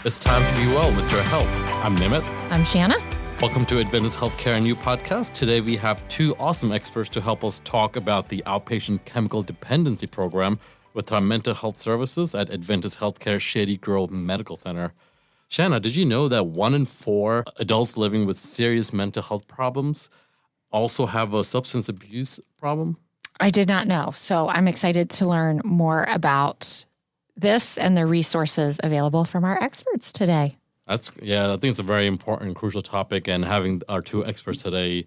It's time to be well with your health. I'm Nimit. I'm Shanna. Welcome to Adventist Healthcare and You podcast. Today we have two awesome experts to help us talk about the outpatient chemical dependency program with our mental health services at Adventist Healthcare Shady Grove Medical Center. Shanna, did you know that 1 in 4 adults living with serious mental health problems also have a substance abuse problem? I did not know, so I'm excited to learn more about this and the resources available from our experts today. I think it's a very important, crucial topic, and having our two experts today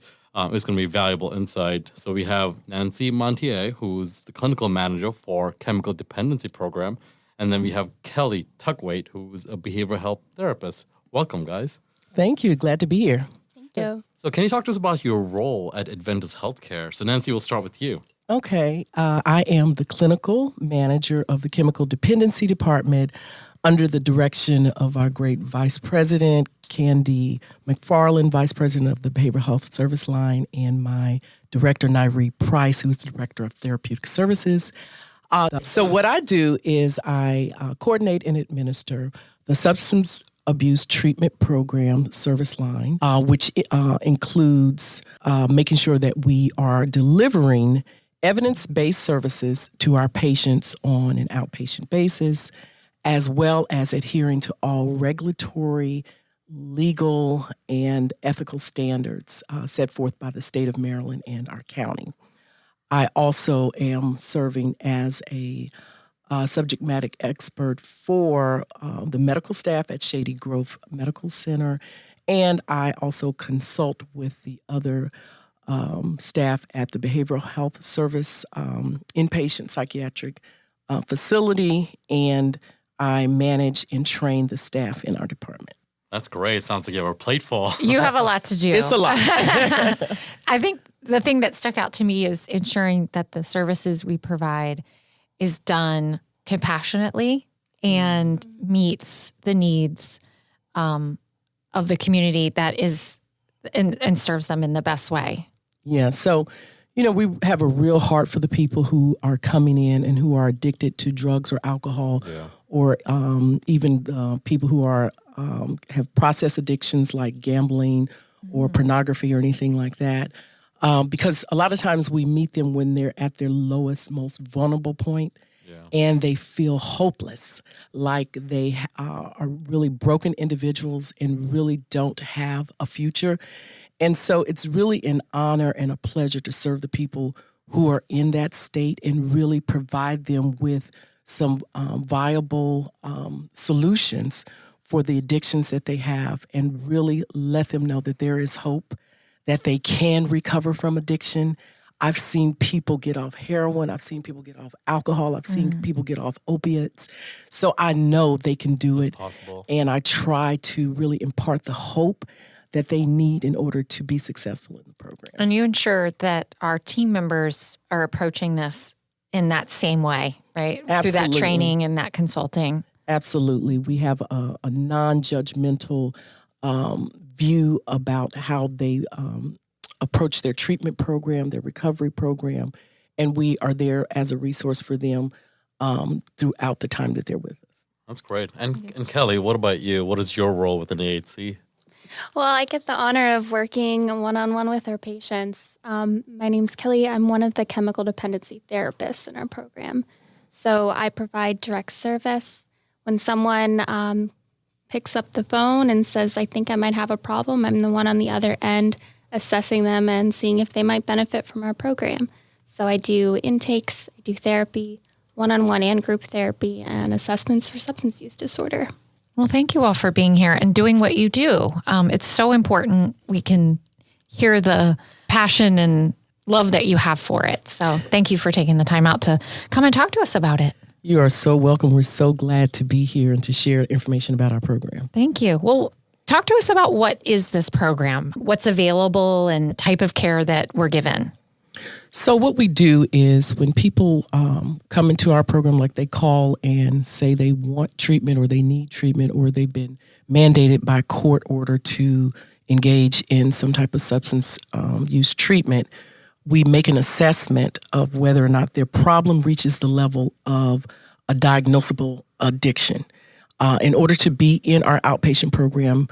is going to be valuable insight. So we have Nancy Montier, who's the clinical manager for Chemical Dependency Program, and then we have Kelly Tuckwaite, who's a behavioral health therapist. Welcome, guys. Thank you. Glad to be here. Thank you. So can you talk to us about your role at Adventist Healthcare? So Nancy, we'll start with you. Okay. I am the clinical manager of the Chemical Dependency Department under the direction of our great Vice President, Candy McFarland, Vice President of the Behavioral Health Service Line, and my Director, Nairee Price, who is the Director of Therapeutic Services. So what I do is I coordinate and administer the Substance Abuse Treatment Program service line, which includes making sure that we are delivering evidence-based services to our patients on an outpatient basis, as well as adhering to all regulatory, legal, and ethical standards set forth by the state of Maryland and our county. I also am serving as a subject matter expert for the medical staff at Shady Grove Medical Center, and I also consult with the other staff at the Behavioral Health Service inpatient psychiatric facility, and I manage and train the staff in our department. That's great. Sounds like you have a plate full. You have a lot to do. It's a lot. I think the thing that stuck out to me is ensuring that the services we provide is done compassionately and meets the needs of the community that is and serves them in the best way. Yeah. So, we have a real heart for the people who are coming in and who are addicted to drugs or alcohol, or even people who are have process addictions like gambling or pornography or anything like that. Because a lot of times we meet them when they're at their lowest, most vulnerable point, and they feel hopeless, like they are really broken individuals and really don't have a future. And so it's really an honor and a pleasure to serve the people who are in that state and really provide them with some viable solutions for the addictions that they have, and really let them know that there is hope, that they can recover from addiction. I've seen people get off heroin. I've seen people get off alcohol. I've seen people get off opiates. So I know they can do it. Possible. And I try to really impart the hope that they need in order to be successful in the program. And you ensure that our team members are approaching this in that same way, right? Absolutely. Through that training and that consulting. Absolutely. We have a non-judgmental view about how they approach their treatment program, their recovery program, and we are there as a resource for them throughout the time that they're with us. That's great. And Kelly, what about you? What is your role within AHC? Well, I get the honor of working one-on-one with our patients. My name's Kelly. I'm one of the chemical dependency therapists in our program. So I provide direct service. When someone picks up the phone and says, I think I might have a problem, I'm the one on the other end assessing them and seeing if they might benefit from our program. So I do intakes, I do therapy, one-on-one and group therapy, and assessments for substance use disorder. Well, thank you all for being here and doing what you do. It's so important. We can hear the passion and love that you have for it. So thank you for taking the time out to come and talk to us about it. You are so welcome. We're so glad to be here and to share information about our program. Thank you. Well, talk to us about what is this program, what's available, and type of care that we're given. So what we do is when people come into our program, like they call and say they want treatment or they need treatment or they've been mandated by court order to engage in some type of substance use treatment, we make an assessment of whether or not their problem reaches the level of a diagnosable addiction. In order to be in our outpatient program,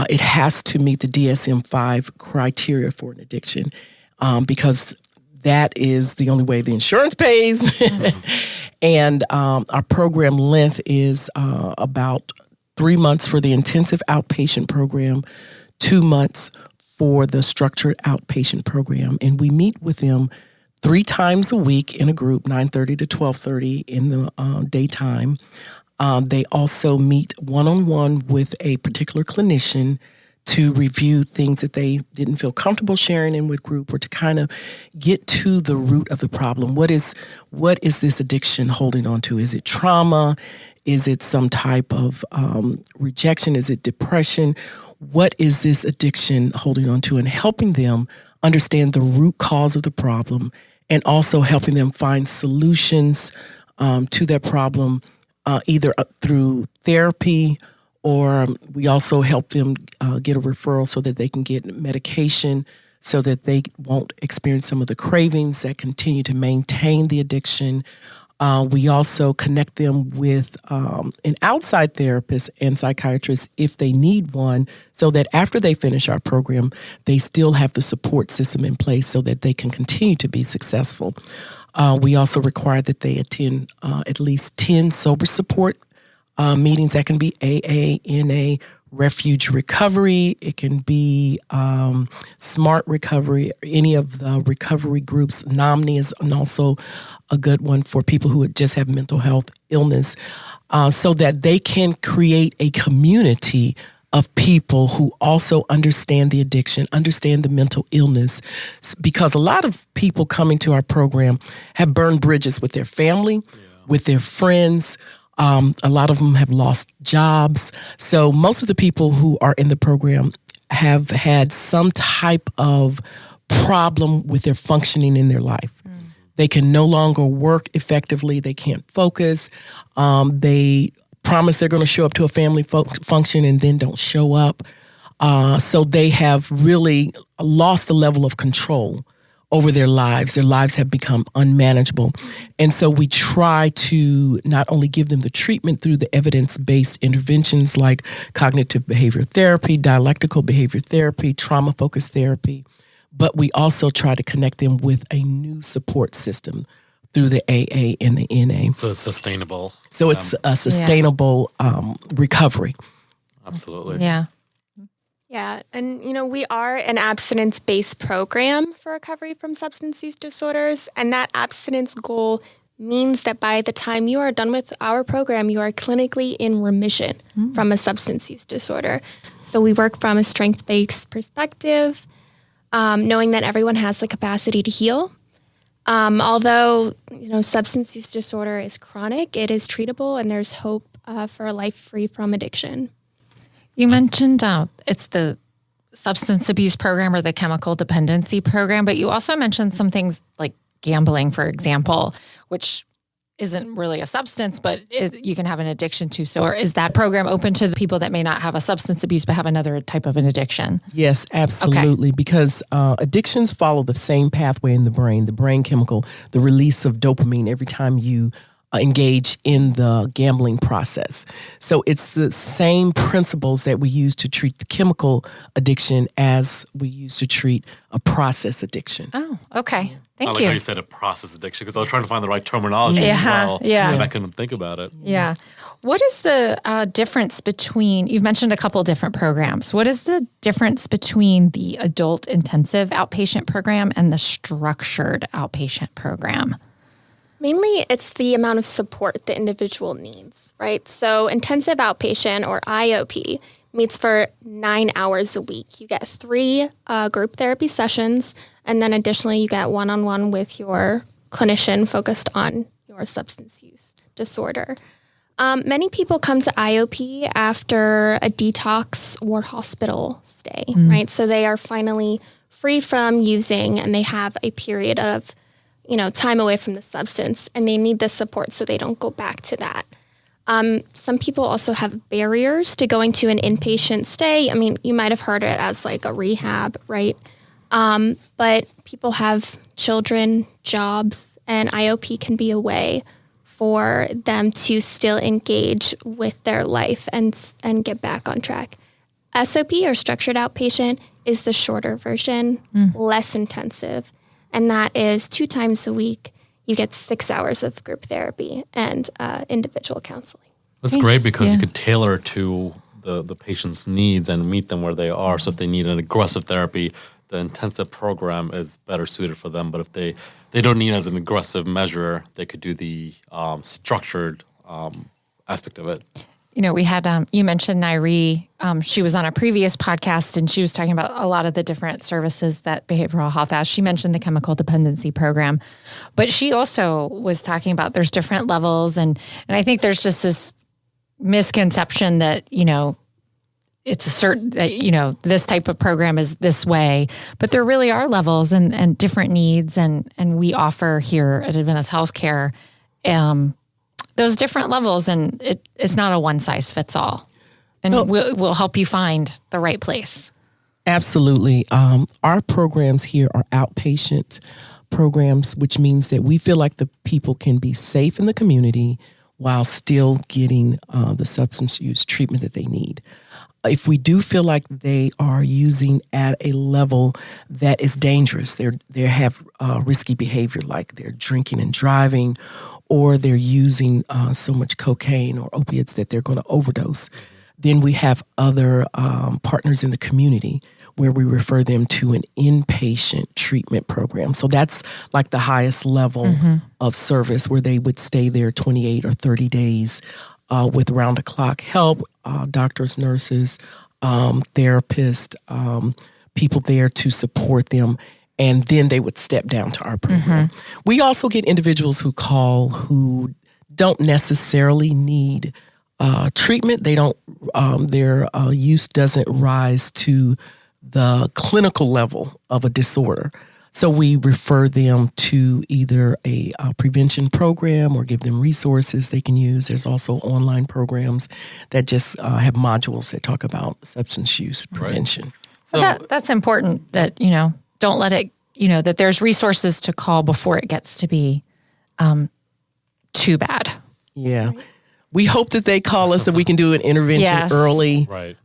it has to meet the DSM-5 criteria for an addiction, because that is the only way the insurance pays. And our program length is about 3 months for the intensive outpatient program, 2 months for the structured outpatient program. And we meet with them 3 times a week in a group, 9:30 to 12:30 in the daytime. They also meet one-on-one with a particular clinician to review things that they didn't feel comfortable sharing in with group, or to kind of get to the root of the problem. What is this addiction holding on to? Is it trauma? Is it some type of rejection? Is it depression? What is this addiction holding on to? And helping them understand the root cause of the problem, and also helping them find solutions to that problem, either through therapy, or we also help them get a referral so that they can get medication so that they won't experience some of the cravings that continue to maintain the addiction. We also connect them with an outside therapist and psychiatrist if they need one, so that after they finish our program, they still have the support system in place so that they can continue to be successful. We also require that they attend at least 10 sober support meetings. That can be AA, NA, Refuge Recovery. It can be Smart Recovery, any of the recovery groups. NOMNI is also a good one for people who just have mental health illness, so that they can create a community of people who also understand the addiction, understand the mental illness, because a lot of people coming to our program have burned bridges with their family, with their friends. A lot of them have lost jobs. So most of the people who are in the program have had some type of problem with their functioning in their life. They can no longer work effectively. They can't focus. They promise they're going to show up to a family function and then don't show up. So they have really lost a level of control over their lives. Their lives have become unmanageable. And so we try to not only give them the treatment through the evidence-based interventions like cognitive behavior therapy, dialectical behavior therapy, trauma-focused therapy, but we also try to connect them with a new support system through the AA and the NA. So it's sustainable. So it's a sustainable recovery. Absolutely. Yeah. Yeah, and we are an abstinence-based program for recovery from substance use disorders, and that abstinence goal means that by the time you are done with our program, you are clinically in remission from a substance use disorder. So we work from a strength-based perspective, knowing that everyone has the capacity to heal. Although substance use disorder is chronic, it is treatable, and there's hope for a life free from addiction. You mentioned it's the substance abuse program or the chemical dependency program, but you also mentioned some things like gambling, for example, which isn't really a substance, but you can have an addiction to. So is that program open to the people that may not have a substance abuse but have another type of an addiction? Yes, absolutely, Okay. because addictions follow the same pathway in the brain chemical, the release of dopamine every time you engage in the gambling process. So it's the same principles that we use to treat the chemical addiction as we use to treat a process addiction. Oh, okay. Thank I like you. how you said a process addiction, because I was trying to find the right terminology as Yeah, well. yeah. And I couldn't think about it. Yeah. What is the difference between, you've mentioned a couple different programs. What is the difference between the adult intensive outpatient program and the structured outpatient program? Mainly, it's the amount of support the individual needs, right? So intensive outpatient, or IOP, meets for 9 hours a week. You get 3 group therapy sessions, and then additionally you get one-on-one with your clinician focused on your substance use disorder. Many people come to IOP after a detox or hospital stay, right? So they are finally free from using, and they have a period of time away from the substance, and they need the support so they don't go back to that. Some people also have barriers to going to an inpatient stay. I mean, you might have heard it as like a rehab, right? But people have children, jobs, and IOP can be a way for them to still engage with their life and get back on track. SOP, or structured outpatient, is the shorter version, less intensive, and that is 2 times a week. You get 6 hours of group therapy and individual counseling. That's great because you could tailor to the patient's needs and meet them where they are. So if they need an aggressive therapy, the intensive program is better suited for them. But if they don't need as an aggressive measure, they could do the structured aspect of it. You know, we had, you mentioned Nairi. She was on a previous podcast and she was talking about a lot of the different services that behavioral health has. She mentioned the chemical dependency program, but she also was talking about there's different levels. And I think there's just this misconception that, you know, it's a certain, you know, this type of program is this way, but there really are levels and different needs. And we offer here at Adventist Healthcare, those different levels, and it's not a one size fits all. And we'll help you find the right place. Absolutely. Our programs here are outpatient programs, which means that we feel like the people can be safe in the community while still getting the substance use treatment that they need. If we do feel like they are using at a level that is dangerous, they have risky behavior, like they're drinking and driving, or they're using so much cocaine or opiates that they're going to overdose, then we have other partners in the community where we refer them to an inpatient treatment program. So that's like the highest level of service, where they would stay there 28 or 30 days with round-the-clock help, doctors, nurses, therapists, people there to support them. And then they would step down to our program. We also get individuals who call who don't necessarily need treatment. They don't. Their use doesn't rise to the clinical level of a disorder. So we refer them to either a prevention program or give them resources they can use. There's also online programs that just have modules that talk about substance use prevention. Right. So that's important, that, you know, don't let it, you know, that there's resources to call before it gets to be too bad. Yeah. We hope that they call us and we can do an intervention early. Right.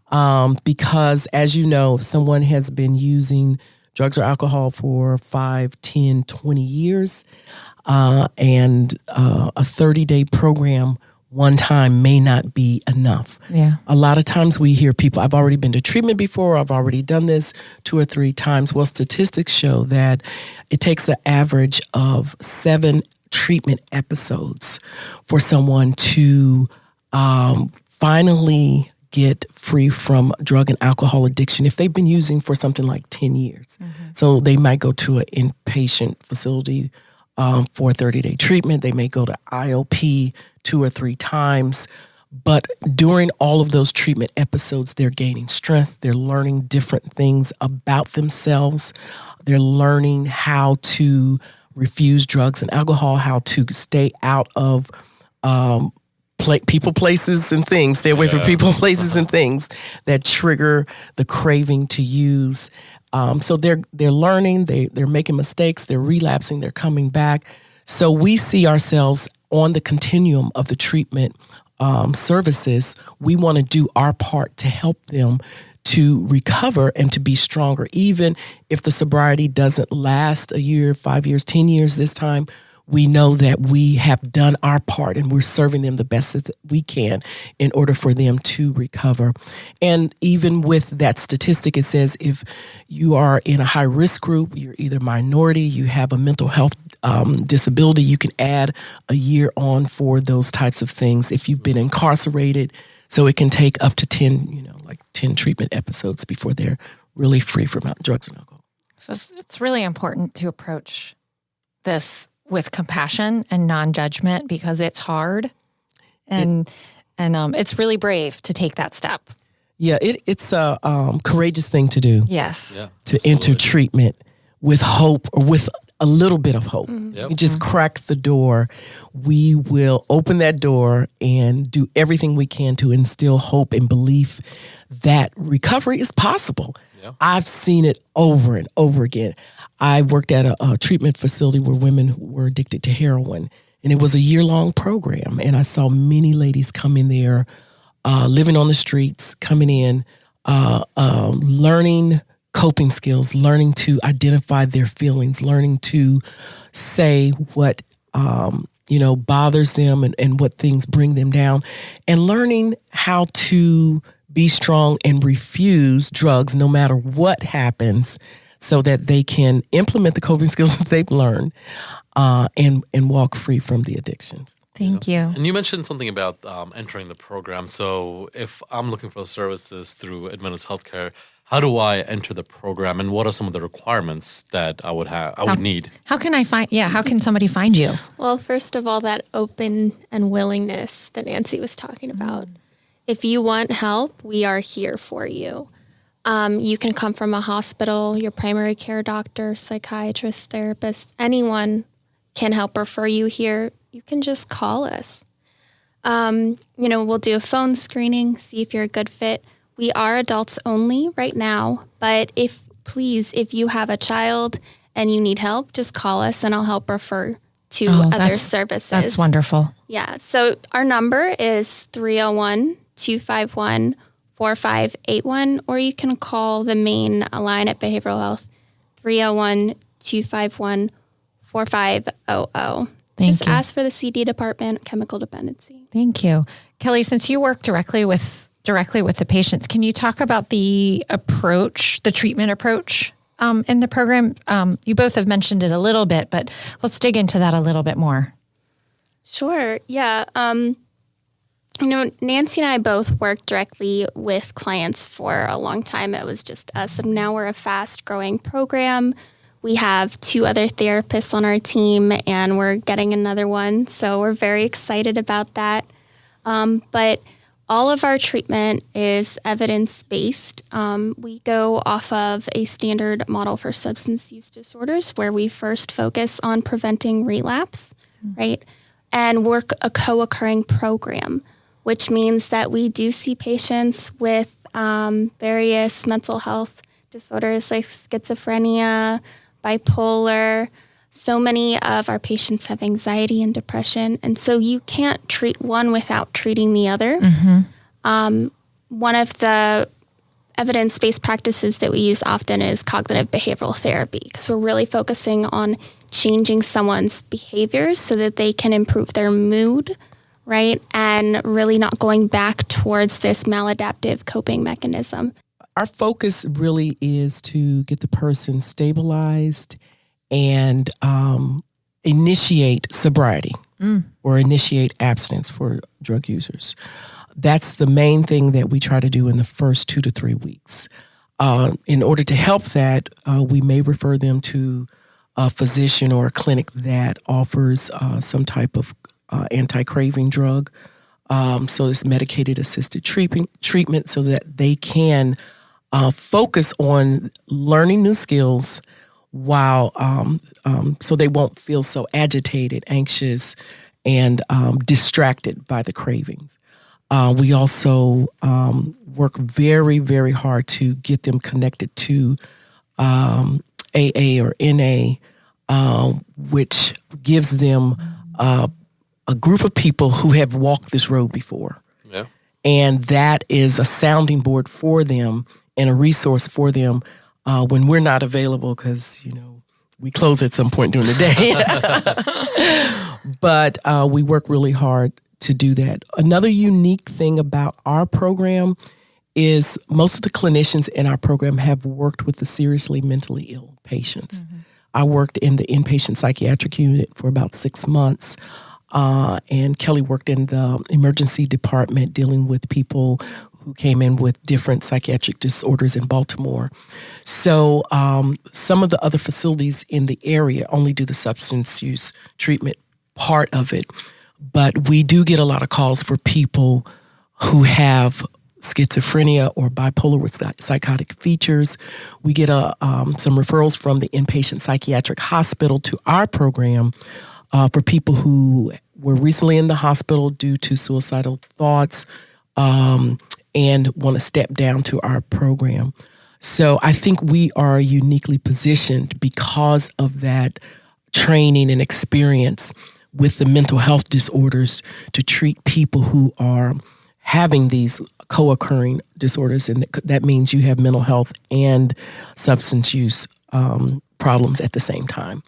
Because, as you know, if someone has been using drugs or alcohol for 5, 10, 20 years, and a 30-day program one time may not be enough. Yeah. A lot of times we hear people, I've already been to treatment before, I've already done this 2 or 3 times. Well, statistics show that it takes an average of 7 treatment episodes for someone to finally get free from drug and alcohol addiction if they've been using for something like 10 years. So they might go to an inpatient facility for a 30-day treatment. They may go to IOP 2 or 3 times. But during all of those treatment episodes, they're gaining strength. They're learning different things about themselves. They're learning how to refuse drugs and alcohol, how to stay out of people, places, and things. Stay away from people, places, and things that trigger the craving to use. So they're learning. They're making mistakes. They're relapsing. They're coming back. So we see ourselves on the continuum of the treatment services. We want to do our part to help them to recover and to be stronger, even if the sobriety doesn't last a year, 5 years, 10 years this time. We know that we have done our part and we're serving them the best that we can in order for them to recover. And even with that statistic, it says if you are in a high-risk group, you're either minority, you have a mental health disability, you can add a year on for those types of things. If you've been incarcerated, so it can take up to 10, like 10 treatment episodes before they're really free from drugs and alcohol. So it's really important to approach this with compassion and non-judgment, because it's hard, and it's really brave to take that step. Yeah, it's a courageous thing to do. Yes. Yeah, to enter treatment with hope, or with a little bit of hope. Yep. You just crack the door. We will open that door and do everything we can to instill hope and belief that recovery is possible. Yeah. I've seen it over and over again. I worked at a treatment facility where women were addicted to heroin, And it was a year-long program. And I saw many ladies come in there, living on the streets, coming in, learning coping skills, learning to identify their feelings, learning to say what bothers them and what things bring them down, and learning how to be strong and refuse drugs no matter what happens, so that they can implement the coping skills that they've learned and walk free from the addictions. Thank you. And you mentioned something about entering the program. So if I'm looking for services through Adventist Healthcare, how do I enter the program, and what are some of the requirements that I would need? How can somebody find you? Well, first of all, that open and willingness that Nancy was talking about. If you want help, we are here for you. You can come from a hospital, your primary care doctor, psychiatrist, therapist, anyone can help refer you here. You can just call us. We'll do a phone screening, see if you're a good fit. We are adults only right now, but if you have a child and you need help, just call us and I'll help refer to other services. That's wonderful. Yeah. So our number is 301-251-4581, or you can call the main line at Behavioral Health, 301-251-4500. Just ask for the CD department, Chemical Dependency. Thank you. Kelly, since you work directly with the patients, can you talk about the treatment approach in the program? You both have mentioned it a little bit, but let's dig into that a little bit more. Sure. Yeah. Nancy and I both worked directly with clients for a long time. It was just us, and now we're a fast-growing program. We have 2 other therapists on our team, and we're getting another one, so we're very excited about that. But all of our treatment is evidence-based. We go off of a standard model for substance use disorders, where we first focus on preventing relapse, right, and work a co-occurring program, which means that we do see patients with various mental health disorders like schizophrenia, bipolar. So many of our patients have anxiety and depression, and so you can't treat one without treating the other. Mm-hmm. One of the evidence-based practices that we use often is cognitive behavioral therapy, because we're really focusing on changing someone's behaviors so that they can improve their mood, right? And really not going back towards this maladaptive coping mechanism. Our focus really is to get the person stabilized and initiate sobriety or initiate abstinence for drug users. That's the main thing that we try to do in the first 2 to 3 weeks. In order to help that, we may refer them to a physician or a clinic that offers some type of anti-craving drug. So it's medicated assisted treatment so that they can focus on learning new skills while so they won't feel so agitated, anxious, and distracted by the cravings. We also work very, very hard to get them connected to AA or NA, which gives them a group of people who have walked this road before. Yeah. And that is a sounding board for them and a resource for them when we're not available, because, we close at some point during the day. But we work really hard to do that. Another unique thing about our program is most of the clinicians in our program have worked with the seriously mentally ill patients. Mm-hmm. I worked in the inpatient psychiatric unit for about 6 months, and Kelly worked in the emergency department dealing with people who came in with different psychiatric disorders in Baltimore. So some of the other facilities in the area only do the substance use treatment part of it. But we do get a lot of calls for people who have schizophrenia or bipolar with psychotic features. We get some referrals from the inpatient psychiatric hospital to our program for people who were recently in the hospital due to suicidal thoughts and want to step down to our program. So I think we are uniquely positioned because of that training and experience with the mental health disorders to treat people who are having these co-occurring disorders, and that means you have mental health and substance use problems at the same time.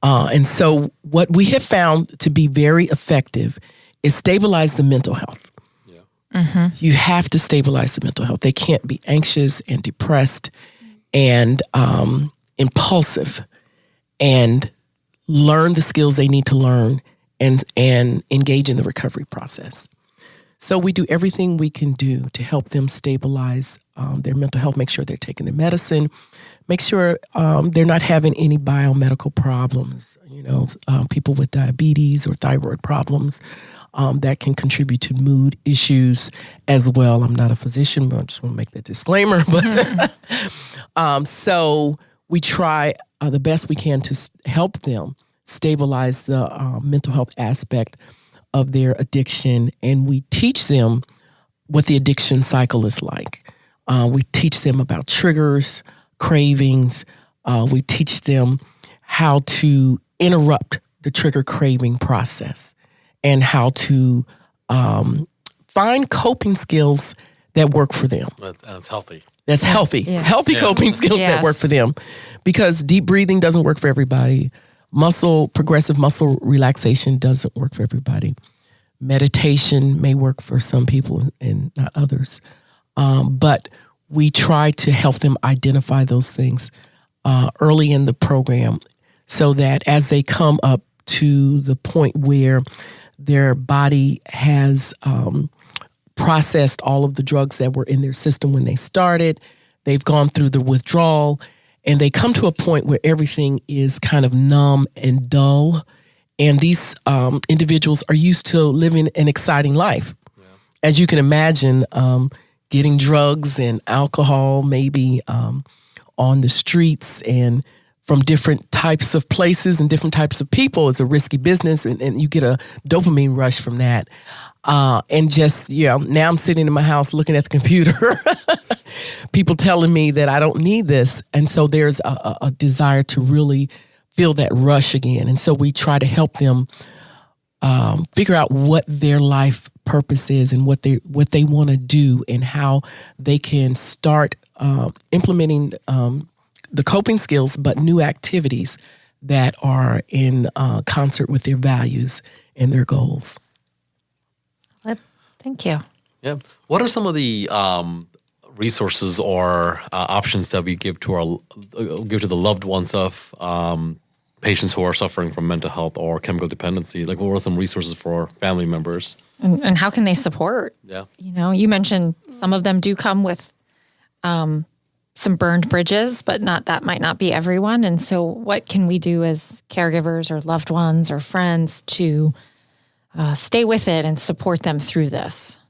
And so what we have found to be very effective is stabilize the mental health. You have to stabilize the mental health. They can't be anxious and depressed and impulsive, and learn the skills they need to learn and engage in the recovery process. So we do everything we can do to help them stabilize their mental health, make sure they're taking their medicine, make sure they're not having any biomedical problems, people with diabetes or thyroid problems that can contribute to mood issues as well. I'm not a physician, but I just want to make that disclaimer. But so we try the best we can to help them stabilize the mental health aspect of their addiction, and we teach them what the addiction cycle is like. We teach them about triggers, cravings. We teach them how to interrupt the trigger craving process and how to find coping skills that work for them. And it's healthy. That's healthy. Yeah. Healthy coping skills that work for them. Because deep breathing doesn't work for everybody. Progressive muscle relaxation doesn't work for everybody. Meditation may work for some people and not others. But we try to help them identify those things early in the program so that as they come up to the point where their body has processed all of the drugs that were in their system when they started, they've gone through the withdrawal, and they come to a point where everything is kind of numb and dull. And these individuals are used to living an exciting life. Yeah. As you can imagine, getting drugs and alcohol maybe on the streets and from different types of places and different types of people is a risky business, and you get a dopamine rush from that. And just, now I'm sitting in my house looking at the computer, people telling me that I don't need this. And so there's a desire to really feel that rush again. And so we try to help them figure out what their life purpose is and what they want to do and how they can start implementing the coping skills, but new activities that are in concert with their values and their goals. Thank you. Yeah. What are some of the resources or options that we give to the loved ones of patients who are suffering from mental health or chemical dependency? Like, what are some resources for family members? And how can they support? Yeah. You mentioned some of them do come with some burned bridges, but that might not be everyone. And so what can we do as caregivers or loved ones or friends to stay with it and support them through this?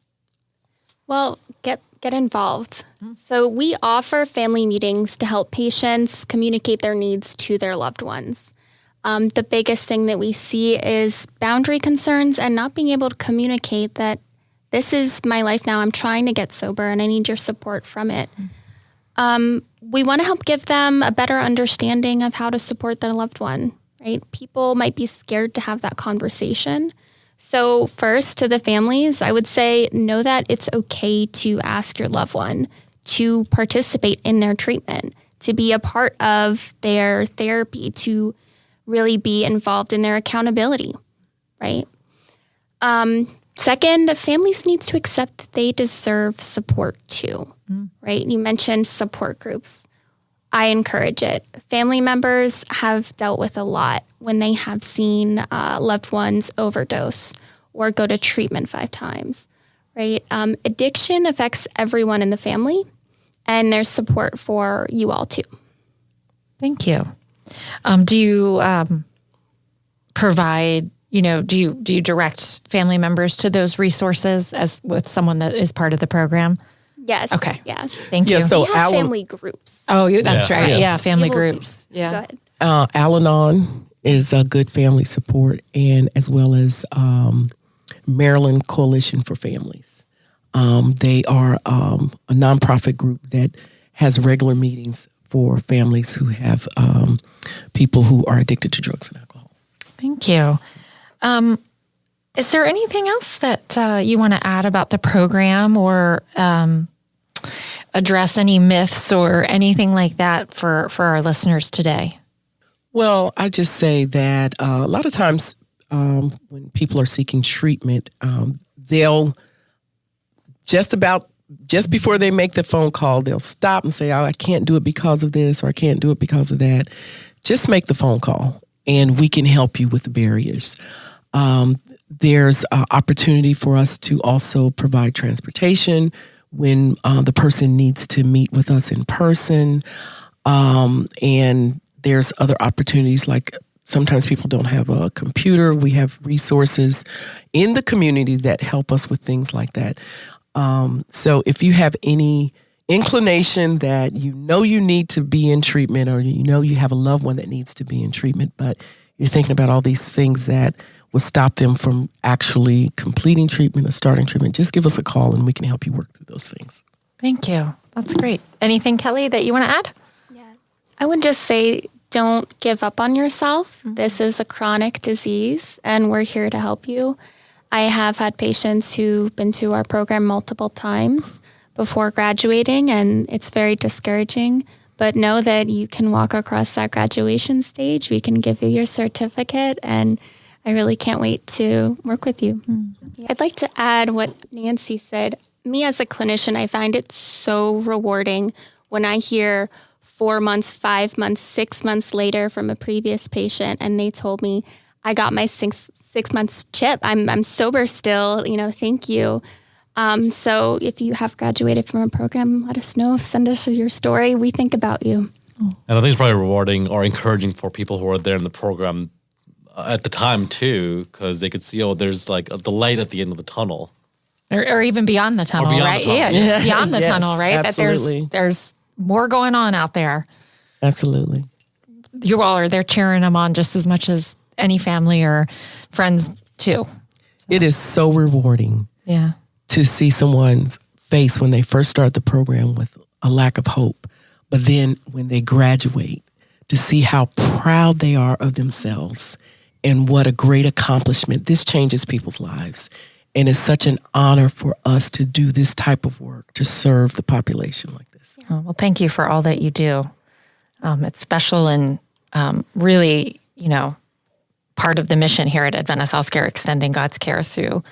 Well, get involved. So we offer family meetings to help patients communicate their needs to their loved ones. The biggest thing that we see is boundary concerns and not being able to communicate that this is my life now. I'm trying to get sober and I need your support from it. We want to help give them a better understanding of how to support their loved one, right? People might be scared to have that conversation. So first, to the families, I would say know that it's okay to ask your loved one to participate in their treatment, to be a part of their therapy, to really be involved in their accountability, right? Second, the families need to accept that they deserve support too, right? You mentioned support groups. I encourage it. Family members have dealt with a lot when they have seen loved ones overdose or go to treatment 5 times, right? Addiction affects everyone in the family, and there's support for you all too. Thank you. Do you provide, do you direct family members to those resources as with someone that is part of the program? Yes. Okay. Yeah. Thank you. So we have family groups. Oh, that's right. Yeah, family People groups. do. Yeah. Go ahead. Al-Anon is a good family support, and as well as Maryland Coalition for Families. They are a nonprofit group that has regular meetings for families who have people who are addicted to drugs and alcohol. Thank you. Is there anything else that you want to add about the program or address any myths or anything like that for our listeners today? Well, I just say that a lot of times when people are seeking treatment, they'll just before they make the phone call, they'll stop and say, oh, I can't do it because of this or I can't do it because of that. Just make the phone call and we can help you with the barriers. There's opportunity for us to also provide transportation when the person needs to meet with us in person. And there's other opportunities like sometimes people don't have a computer. We have resources in the community that help us with things like that. So if you have any inclination that you need to be in treatment or you have a loved one that needs to be in treatment, but you're thinking about all these things that will stop them from actually completing treatment or starting treatment, just give us a call and we can help you work through those things. Thank you. That's great. Anything, Kelly, that you want to add? Yeah. I would just say don't give up on yourself. Mm-hmm. This is a chronic disease and we're here to help you. I have had patients who've been to our program multiple times before graduating and it's very discouraging. But know that you can walk across that graduation stage. We can give you your certificate and I really can't wait to work with you. Mm-hmm. I'd like to add what Nancy said. Me as a clinician, I find it so rewarding when I hear 4 months, 5 months, 6 months later from a previous patient and they told me, I got my six months chip. I'm sober still, thank you. So if you have graduated from a program, let us know, send us your story. We think about you. And I think it's probably rewarding or encouraging for people who are there in the program at the time too, because they could see, there's like the light at the end of the tunnel. Or even beyond the tunnel, beyond right? the tunnel. Yeah, just beyond the Yes, tunnel, right? absolutely. That there's more going on out there. Absolutely. You all are there cheering them on just as much as any family or friends too. It is so rewarding to see someone's face when they first start the program with a lack of hope, but then when they graduate, to see how proud they are of themselves and what a great accomplishment. This changes people's lives. And it's such an honor for us to do this type of work, to serve the population like this. Oh, well, thank you for all that you do. It's special and really, part of the mission here at Adventist Healthcare, extending God's care through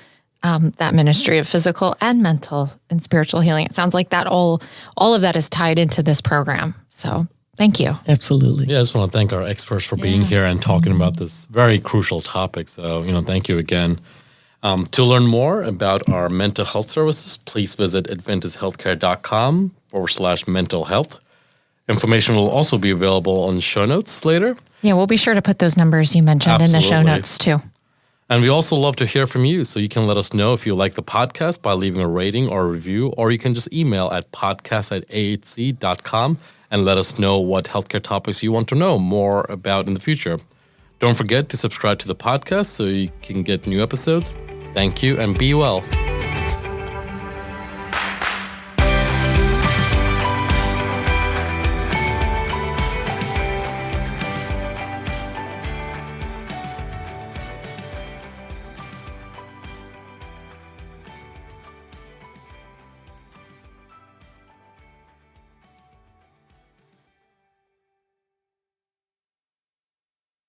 that ministry of physical and mental and spiritual healing. It sounds like that all of that is tied into this program. So thank you. Absolutely. Yeah, I just want to thank our experts for being here and talking about this very crucial topic. So, thank you again. To learn more about our mental health services, please visit adventisthealthcare.com/mental health. Information will also be available on show notes later. Yeah, we'll be sure to put those numbers you mentioned in the show Absolutely. notes too. And we also love to hear from you. So you can let us know if you like the podcast by leaving a rating or a review, or you can just email at podcast@ahc.com and let us know what healthcare topics you want to know more about in the future. Don't forget to subscribe to the podcast so you can get new episodes. Thank you and be well.